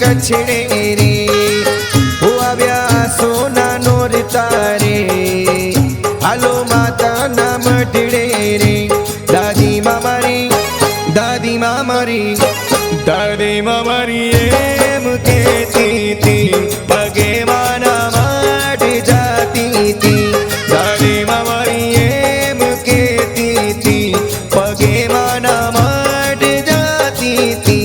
कछड़े रे हो आव्या सोना नोर तारे हालो माता ना मटड़े रे दादी मामारी दादी मामारी दादी मामारी एम कहती थी पगे माना माट जाती थी दादी मामारी एम कहती थी पगे माना माट जाती थी।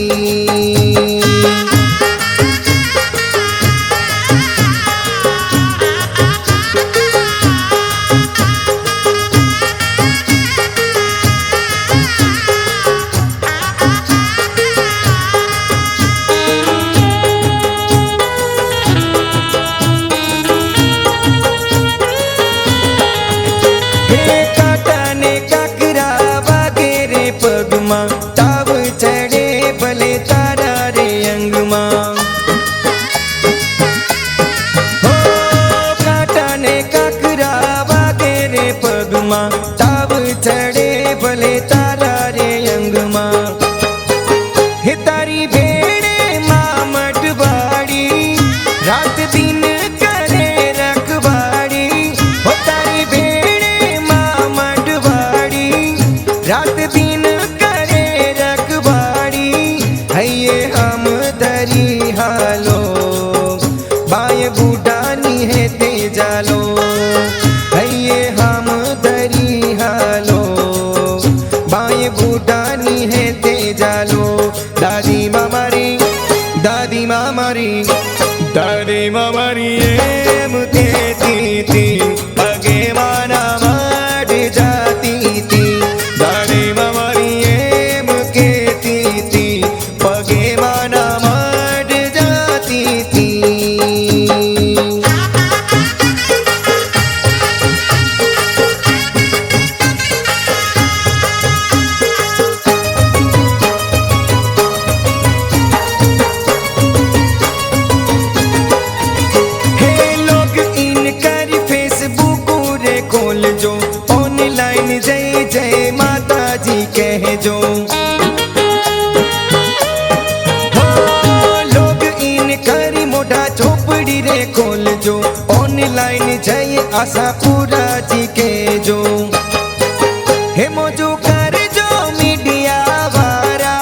ताव चढ़े भले तारा रे अंग मां हो काटा ने काकरा वागे रे पग मां ताव चढ़े भले तारा रे अंग मां हे तारी भेड़े मां मटवाड़ी रात दिन करे रखवाड़ी हो तारी भेड़े मां मटवाड़ी रात दिन हम दरी हालो बाय बूढ़ानी है तेजालो है हम दरी हालो बाय बूढ़ानी है तेजालो दादी मामारी दादी मामारी दादी मामारी एम कहती थी पगे माना माट जाती थी दादी मामारी एम कहती थी पगे माना माट जाती थी। हे लोग इनकर फेसबुक रे खोल जो ऑनलाइन जय जय माता जी कह जो चौपड़ी रे खोल जो ऑनलाइन जय आशापुरा जी के जो हे मोजो कर जो मीडिया वारा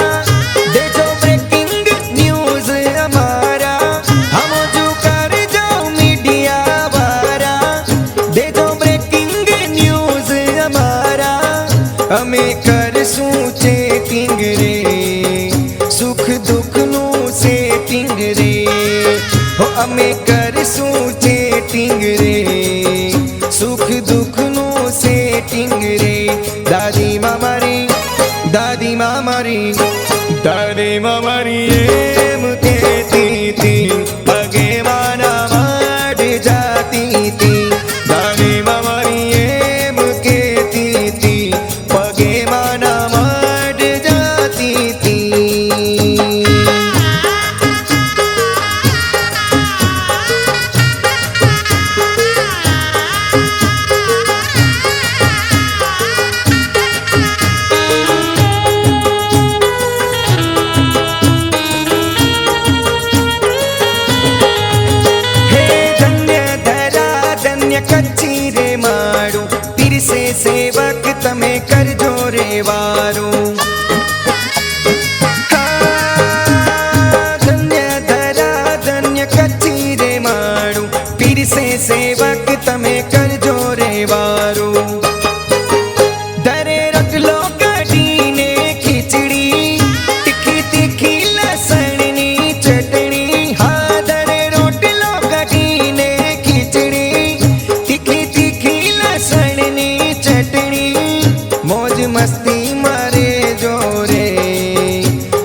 दे जो ब्रेकिंग न्यूज हमारा हम जो कर जो मीडिया वारा दे जो ब्रेकिंग न्यूज हमारा हमें कर सूचे टिंगरे सुख दुख नु से टिंगरे हो हमें कर सूचे टिंगरे सुख दुख नो से टिंगरे दादी मामारी दादी मामारी दादी मामारी एम कहती थी पगे माना माट जाती थी दादी मामारी एम कहती थी पगे माना माट जाती थी। कच्ची रे मारू तिरसे सेवक तमे कर जो रे वारू धन्य धरा धन्य कच्ची रे मारू पीर से सेवक तमे कर जो रे वारू दरे रख लो कड़ी ने खिचड़ी तिखी तिखी लसण नी चटनी हाँ दरे रोट लो कड़ी ने खिचड़ी सड़नी चटनी मौज मस्ती मारे जोरे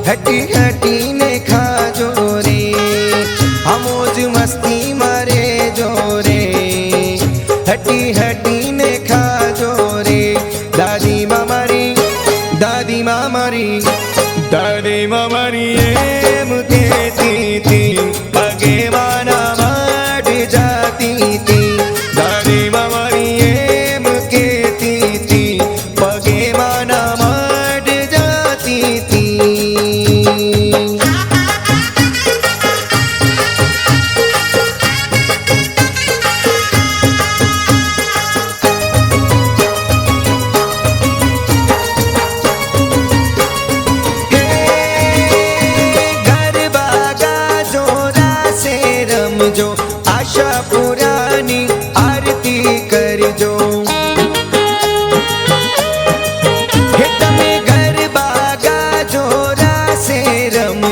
हटी हटी ने खा जोरे हम मौज मस्ती मारे जोरे हटी हटी ने खा जोरे दादी मामारी दादी मामारी दादी मामारी एम कहती थी पगे माना माट जाती थी दादी मामारी पगे माना माट जाती थी।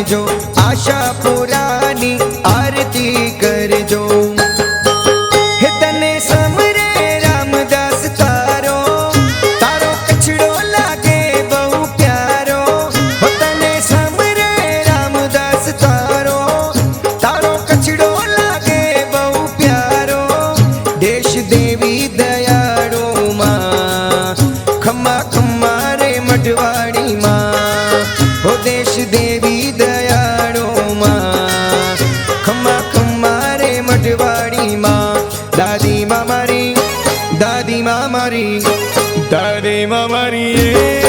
કરજો, આશાપુરાની આરતી કરજો. હે તને સમરે રામદાસ તારો, તારો કચડો લાગે બહુ પ્યારો. હો તને સમરે રામદાસ તારો, તારો કચડો લાગે બહુ પ્યારો. દેશ દેવી દયાળુ માં, ખમ્મા ખમ્મા રે મઢવાડી માં. હો દેશ દેવી દયાળુ માં, ખમ્મા ખમ્મા રે મઢવાડી માં. દાદી માં મારી, દાદી માં મારી, દાદી માં મારી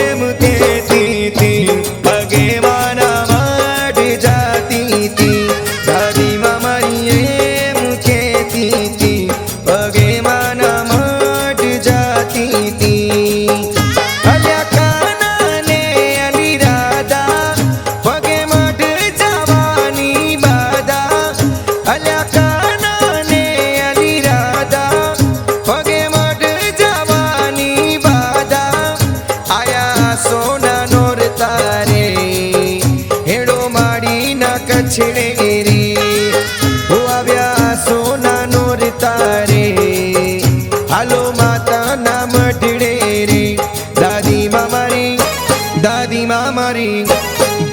એમ કહેતી હતી, પગે માના મઢ જાતી હતી. દાદી માં મારી એમ કહેતી હતી, પગે માના મઢ જાતી હતી. અલ્યા કાના ને અલી રાધા, પગે મઢ જવાની બાધા. અલ્યા કાના ને અલી રાધા, પગે મઢ જવાની બાધા. આયા સોના નોર તારે, હેડો માડી ના કછડે રે. હો આવ્યા સોના નોર તારે, હાલો માતાના મઢડે રે. દાદી માં મારી, દાદી માં મારી,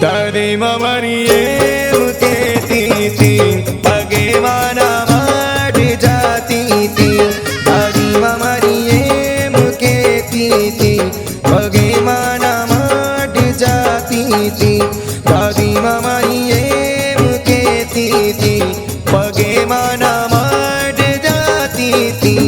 દાદી માં મારી એમ કહેતી હતી, પગે માના મઢ જાતી હતી. દાદી માં મારી એમ કહેતી હતી, પગે માના મઢ જાતી હતી. દાદી માં મારી એમ કહેતી હતી, પગે માના મઢ જાતી હતી.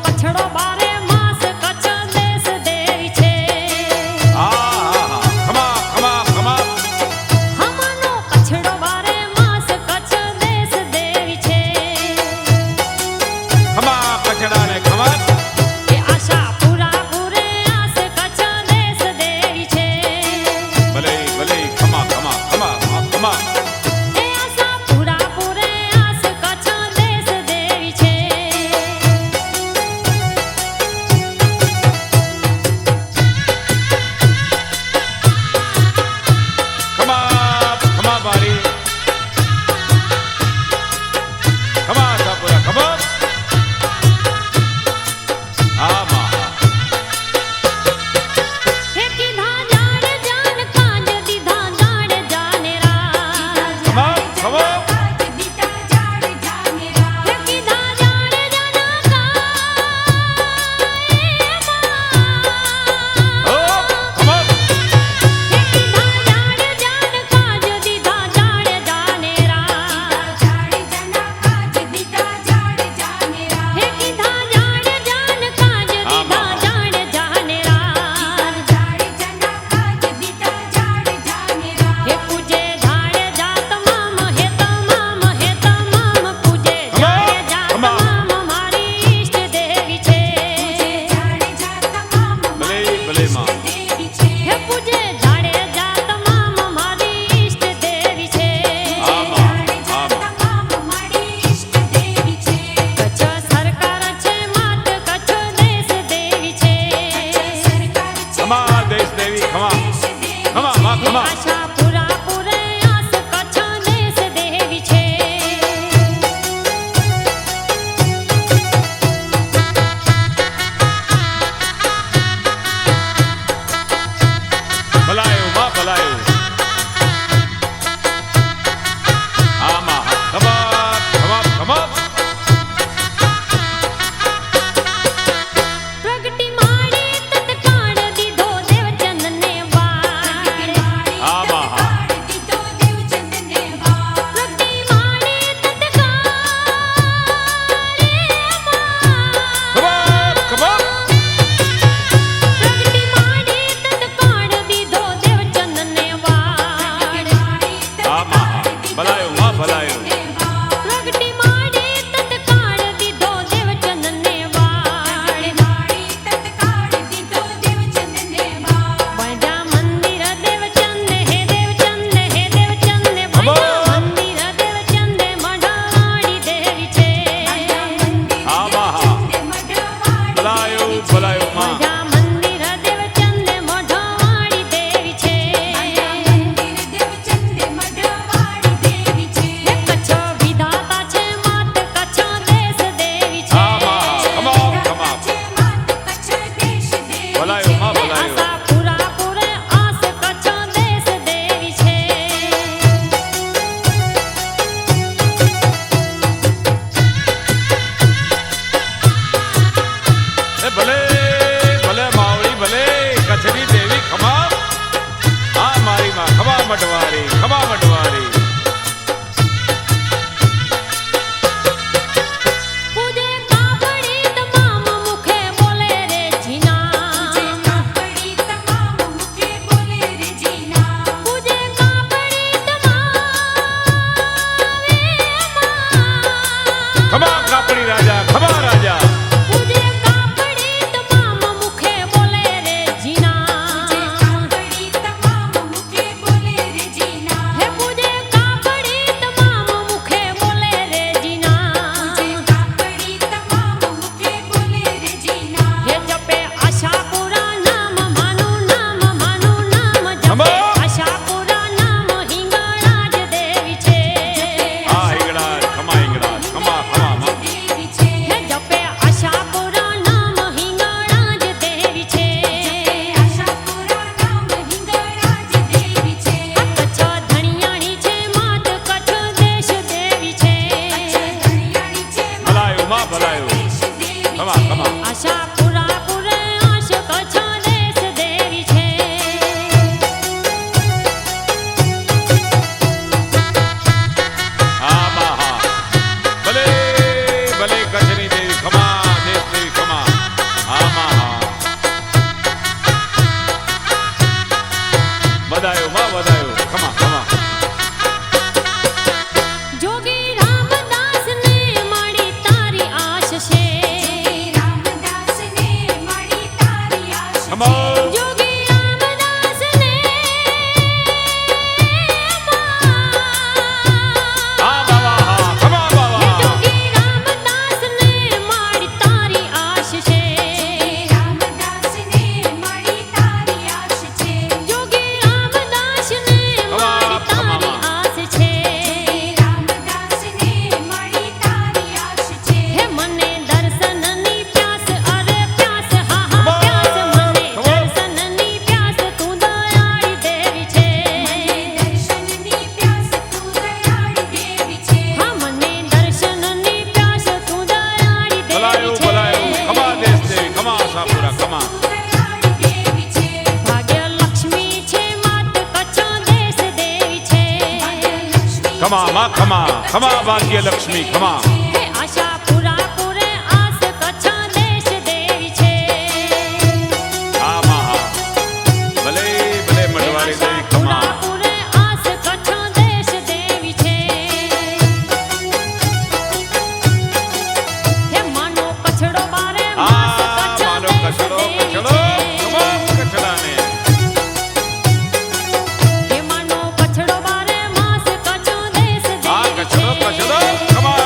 કચ્છડો બારે માસ કચ્છ દેશ દેવી છે. ખમા ખમા ખમા હમનો કચ્છડો બારે માસ કચ્છ દેશ દેવી છે. ખમા કચડા ને ખમા એ આશા પૂરા પૂરે આસ કચ્છ દેશ દેવી છે. ભલે ભલે ખમા ખમા ખમા ખમા એ આશા પૂરા પૂરે આસ કચ્છ દેશ દેવી છે. ખમા ખમા બારી ખમા સાપુરા ખમા આમાં હે કીધા જાણ જાન કાજ દીધા જાણ જાને રાજ. ખમા ખમા હે કીધા જાણ જાના ઓ ખમા હે કીધા જાણ જાન કાજ દીધા જાણ જાને રાજ. હે કીધા જાણ જાન કાજ દીધા જાણ જાને રાજ. હે પૂજે ધાડે જા તમામ હે તમામ પૂજે ધાડે જા તમામ મારી ઈષ્ટ દેવી છે. ભલે ભલે માં હે પૂજે ધાડે જા તમામ મારી ઈષ્ટ દેવી છે. આમાં આમાં કચ્છ સરકાર છે માત કચ્છ દેશ દેવી છે. ખમા દેશ દેવી ખમા ખમા માં હે ખમા આશા પૂરા પૂરે આસ કચ્છ દેશ દેવી છે. ભલાયો માં ભલાયો આમાં ખમા ખમા ખમા પ્રગટી માડી તત્કાળ દીધો દેવચંદને વાડ. આમાં પ્રગટી માડી તત્કાળ ખમા ખમા પ્રગટી માડી તત્કાળ દીધો દેવચંદને વાડ. આમાં ભલાયો માં ભલાયો પ્રગટી માડી તત્કાળ દીધો દેવચંદને વાડ. બાંધ્યા મંદિર દેવચંદે હે દેવચંદે હે દેવચંદે બાંધ્યા મંદિર દેવચંદે મઢવાડી દેવી છે. આમાં ભલાયો ભલાયો માં બાંધ્યા મંદિર દેવચંદે મઢવાડી દેવી છે. હે કચ્છ વિધાતા છે માત કચ્છ દેશ દેવી છે. આમાં ખમા ખમા ભલાયો માં ભલાયો આશા પૂરા પૂરે આસ કચ્છ દેશ દેવી છે. એ ભલે ભલે માવળી ભલે કચ્છની દેવી ખમા આ મારી માં ખમા મટવારી ખમા મટવારી પૂજે કાપડી તમામ મુખે બોલે રે જીના. પૂજે કાપડી તમામ ખમા કાપડી રાજા ખમા રાજા પૂજે કાપડી તમામ મુખે બોલે રે જીના. હે ખમા માં ખમા ખમા ભાગ્ય લક્ષ્મી ખમા હે આશાપુરા પુરે આસ કચ્છા દેશ દેવી છે હા માં હા ભલે ભલે મટવારી દેવી ખમા આશાપુરા પુરે આસ કચ્છા દેશ દેવી છે હે માનો કછડો બારે માસ આ કચ્છા માનો દેશ કચડો દેવી કચડો છે તમામ કચડાને હે માનો કછડો બારે માસ કચ્છા દેશ આ દેવી કચડો છે કચડો ખમા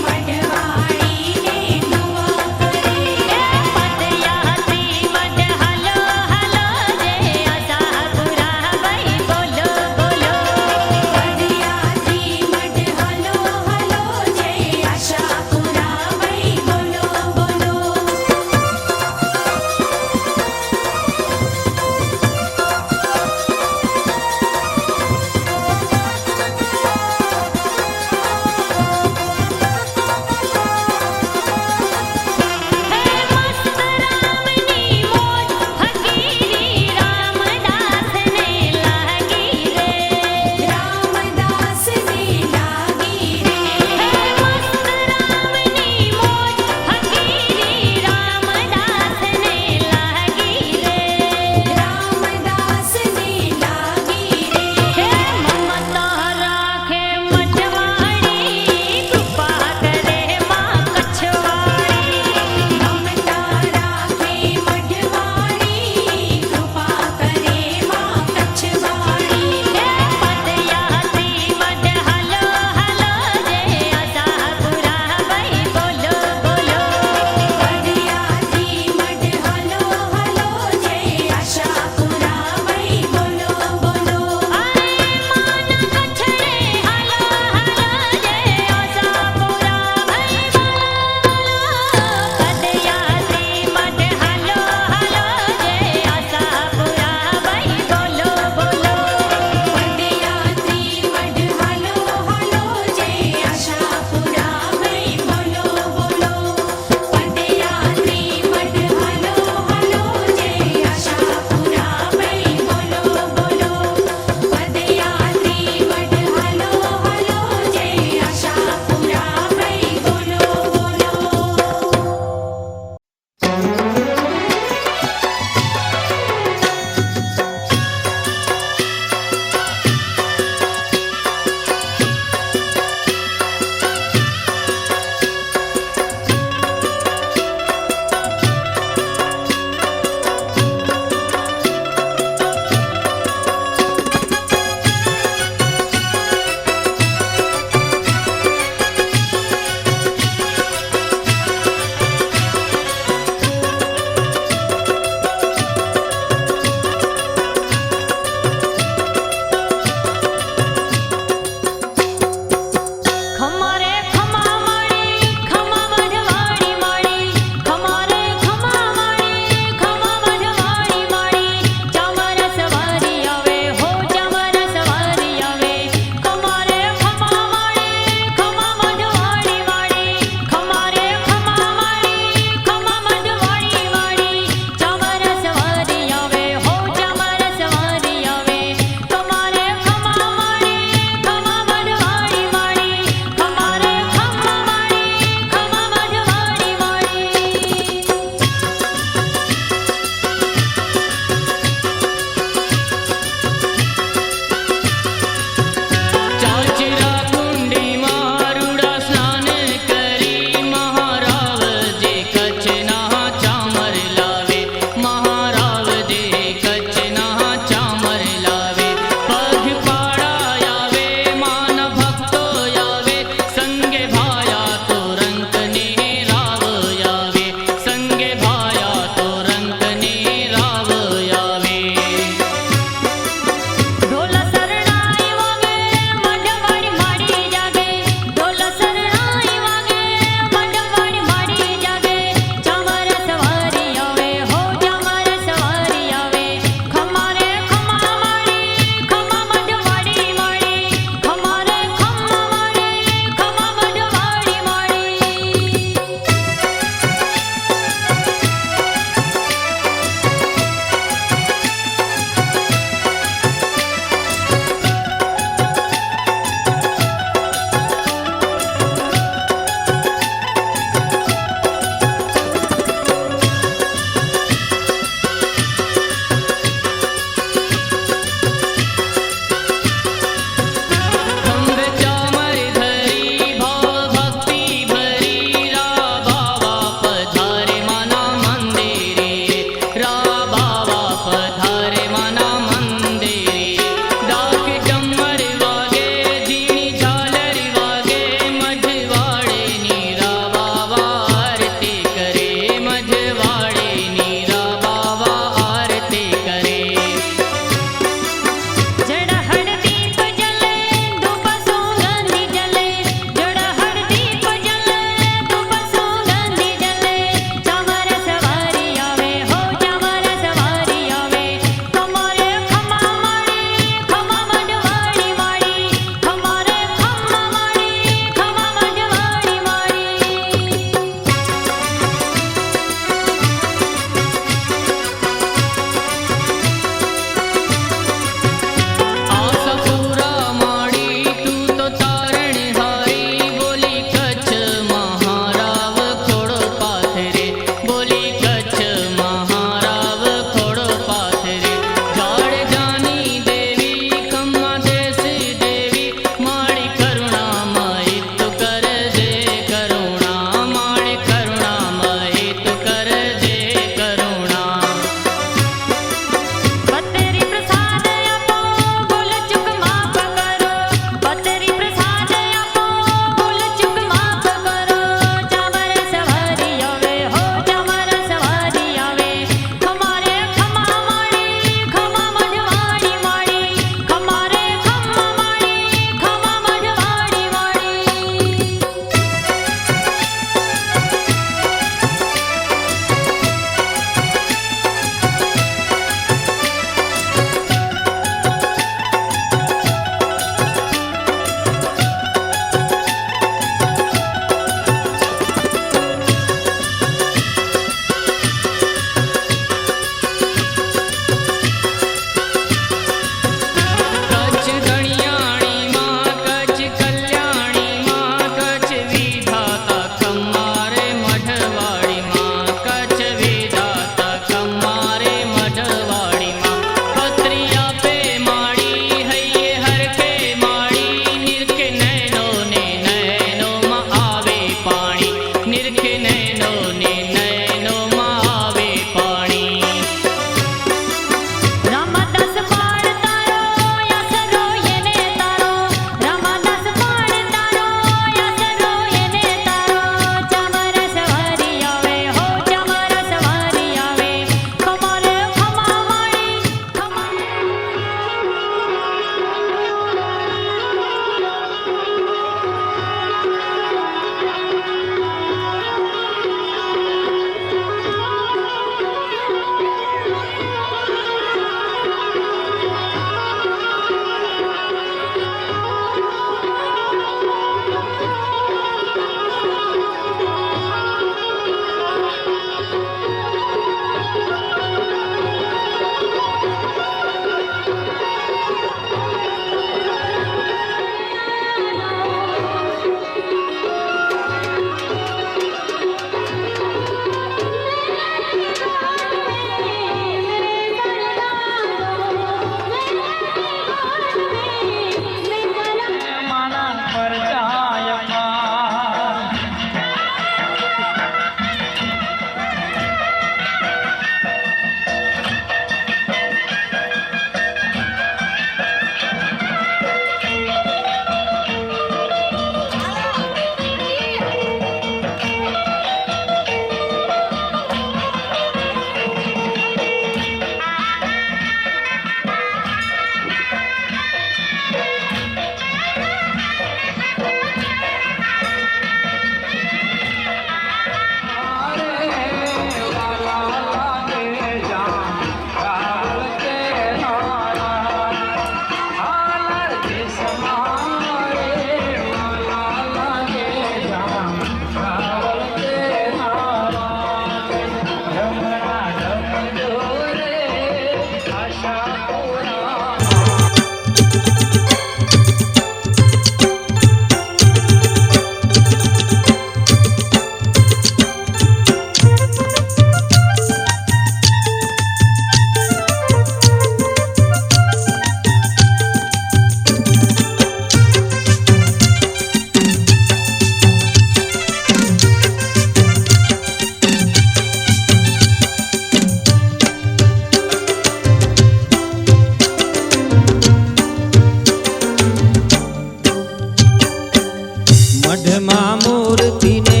મઢમાં મૂર્તિને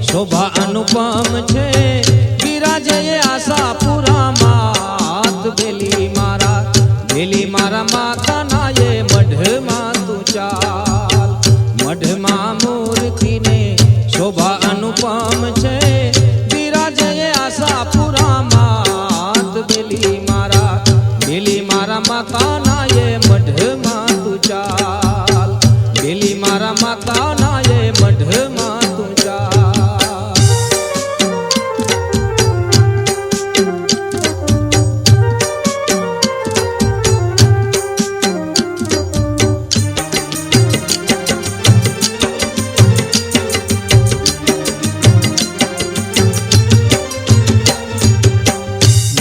શોભા અનુપમ છે, બિરાજે આશાપુરામાં બેલી મારા માથાના એ મઢમાં તું ચાલ. મઢમાં મૂર્તિને શોભા અનુપમ છે, બિરાજે આશાપુરામાં બેલી મારા માથાના એ મઢમાં તું ચાલ. બેલી મારા માતાના એ મઢમાં તું ચાલ.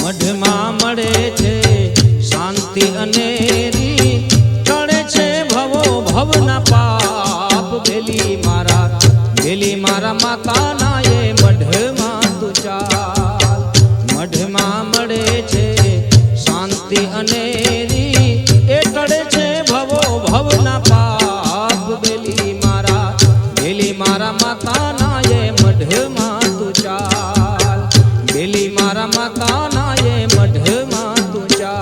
મઢમાં મળે છે શાંતિ અનેરી, ટળે છે ભવો ભવના પાપ. બેલી મારા માતાના એ મઢમાં તું ચાલ. મઢમાં મળે છે શાંતિ અનેરી, એ ટળે છે ભવો ભવના પાપ. બેલી મારા માતાના એ મઢમાં તું ચાલ. બેલી મારા માતાના એ મઢમાં તું ચાલ.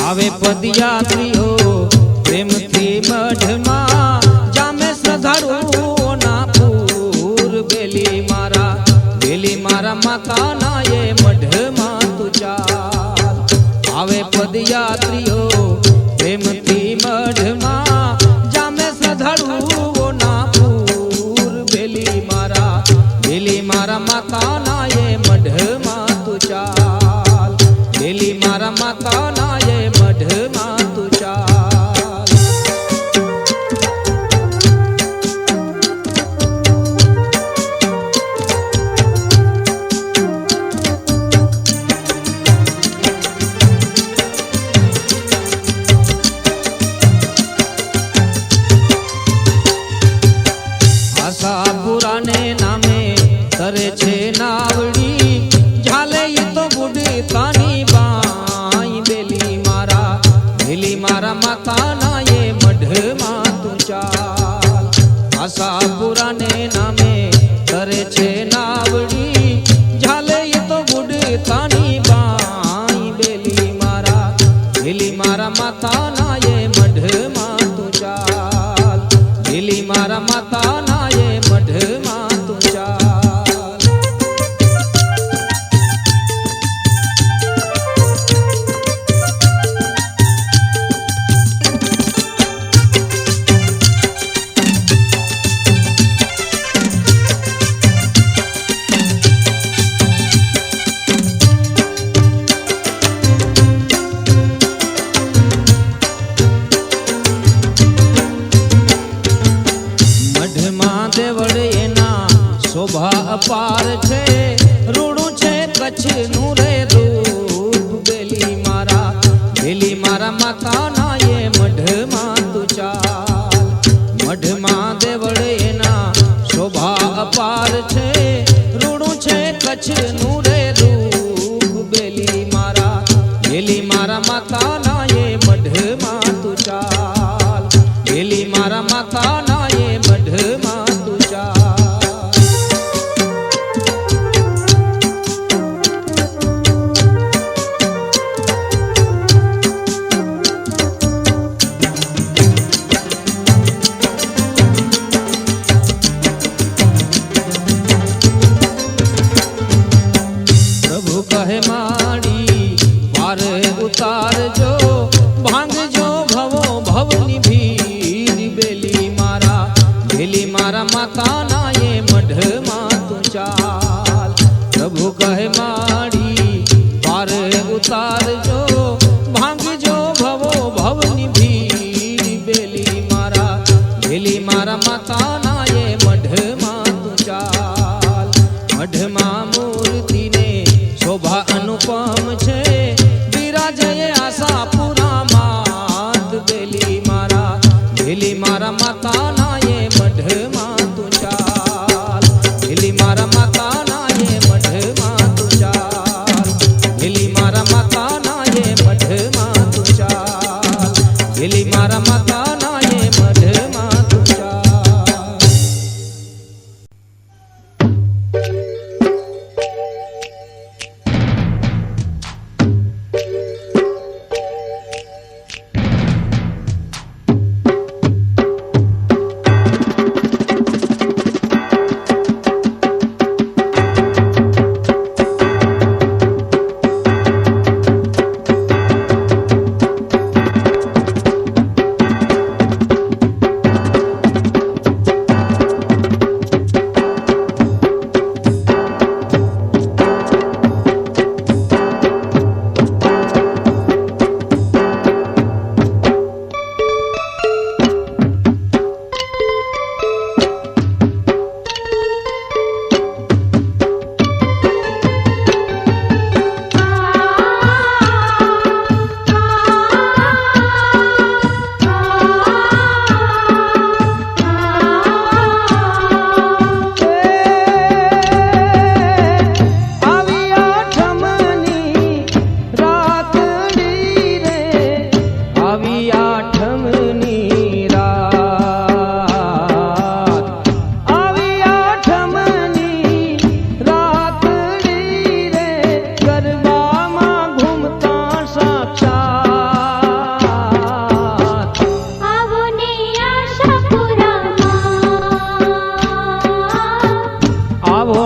આવે પદયાત્રીઓ પ્રેમથી મઢમાં, જામે શ્રદ્ધાળુઓના પૂર. બેલી મારા માતાના એ મઢમાં તું ચાલ. આવે પદયાત્રીઓ પ્રેમથી મઢમાં, જામે શ્રદ્ધાળુઓના પૂર. બેલી મારા માતાના એ મઢમાં તું ચાલ. બેલી મારા માતાના એ મઢમાં તું ચાલ. આશાપુરાને નામે તરે છે નાવડી, ઝાલે ઈ તો બુડતાની બાઈ. બેલી મારા માતાના એ મઢમાં તું ચાલ. આશાપુરાને નામે તરે છે નાવડી, ઝાલે ઈ તો બુડતાની બાઈ. બેલી મારા માતાના એ મઢમાં તું ચાલ. બેલી મારા માતાના એ મઢમાં તું ચાલ. દેવળ એના શોભા અપાર છે, રૂડું છે કચ્છનું રે રૂપ. બેલી મારા માતાના એ મઢમાં તું ચાલ. મઢમાં દેવળ એના શોભા અપાર છે, રૂડું છે કચ્છનું રે રૂપ. બેલી મારા માતાના એ મઢમાં તું ચાલ. બેલી મારા માતાના એ મઢમાં તું ચાલ. માતા ના એ મઢમાં તું ચાલ. પ્રભુ કહે માડી પાર ઉતારજો, ભાંગજો ભવો ભવની ભીડ. બેલી મારા માતા ના એ મઢમાં તું ચાલ. મઢમાં મૂર્તિને શોભા અનુપમ છે, બિરાજે આશાપુરામાં. બેલી મારા માતા ના એ મઢમાં તું ચાલ. બેલી મારા માતા ના એ મઢમાં તું ચાલ. બેલી મારા માતા ના એ મઢમાં તું ચાલ. બેલી મારા માતા ના એ મઢમાં તું ચાલ. આવો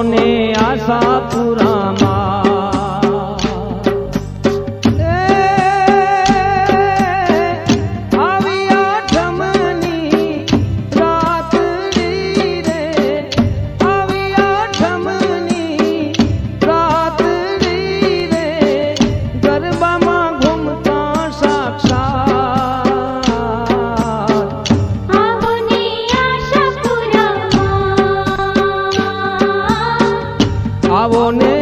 ને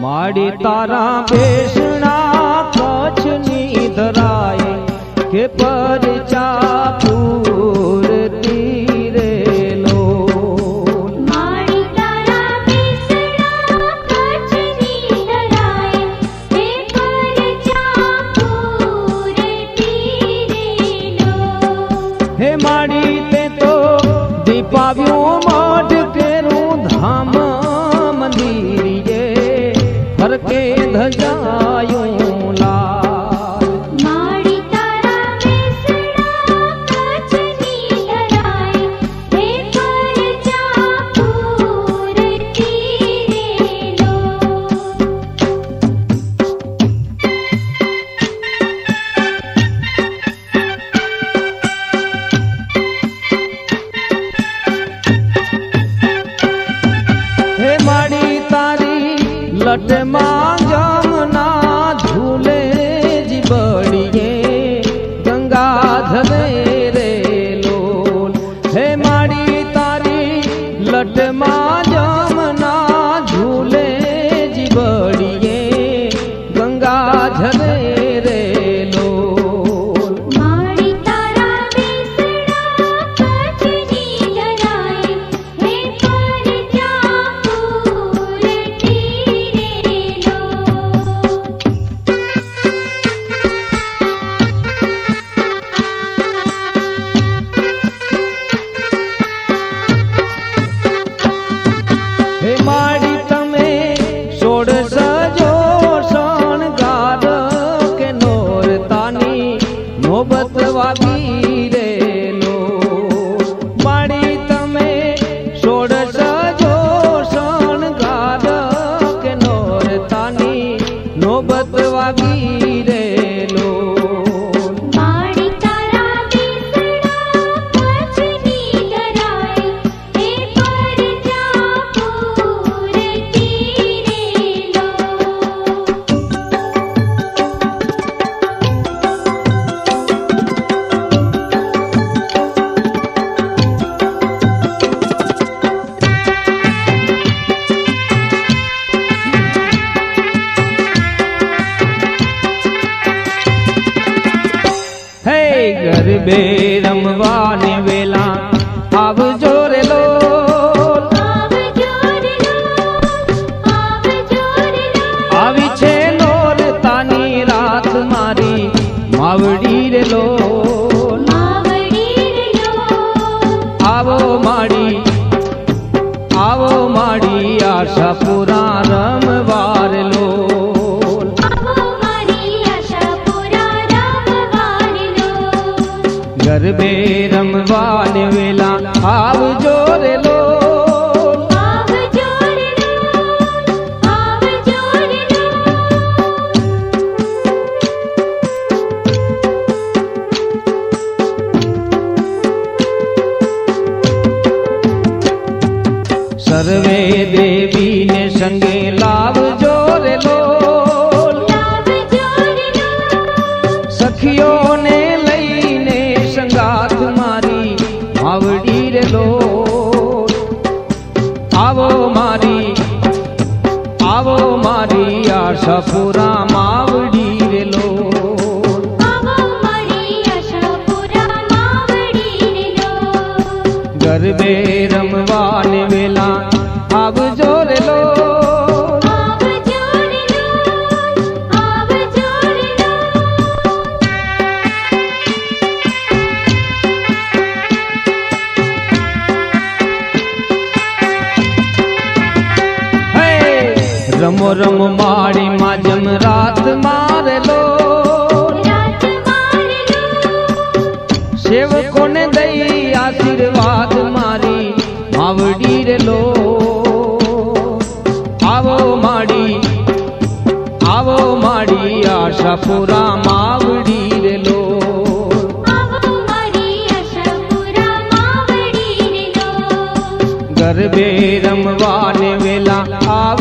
માડી તારા બેસણા કચ્છની ધરાય કે પરચા પૂરતી રે લો. માડી તારા બેસણા કચ્છની ધરાય કે પરચા પૂરતી રે લો. હે માડી તે તો દીપાવ્યું મઢ કેરું ધામ મંદિર ફરકે ધજાયું લાલ. માડી તારા બેસણા કચ્છની ધરાય હે પરચા પૂરતી રે લો. હે માડી તારી લટમાં જમના ઝૂલે જીબડીએ ગંગા ધરે રે લોલ. હે માડી તારી લટમાં જમના ઝૂલે જીબડીએ ગંગા ધરે રે લોલ. માડી તારા બેસણા કચ્છની ધરાય હે પરચા પૂરતી રે લો. રમવા ને વેલા આવજો રે લોલ. આવી છે નોરતાની રાત મારી માવડી રે લોલ. આવો માડી આશાપુરા રમવાર લોલ. ગરબે રમવાને વેલા આવજો રે લોલ. સર્વે દેવીને સંગે લાવજો રે લોલ. સખીઓને લઈને સંગાથ મારી માવડી રે લોલ. આવો મારી આશાપુરા માવડી રે લોલ. ગરબે રમવાને વેલા આવજો રે લોલ. હે રમો રમો માડી માં જમ રાત મારે લોલ. સેવકોને દઈ આશીર્વાદ મારી માવડી રે લોલ. આવો માડી આશાપુરા માવડી રે લોલ. ગરબે રમવાને વેલા આવ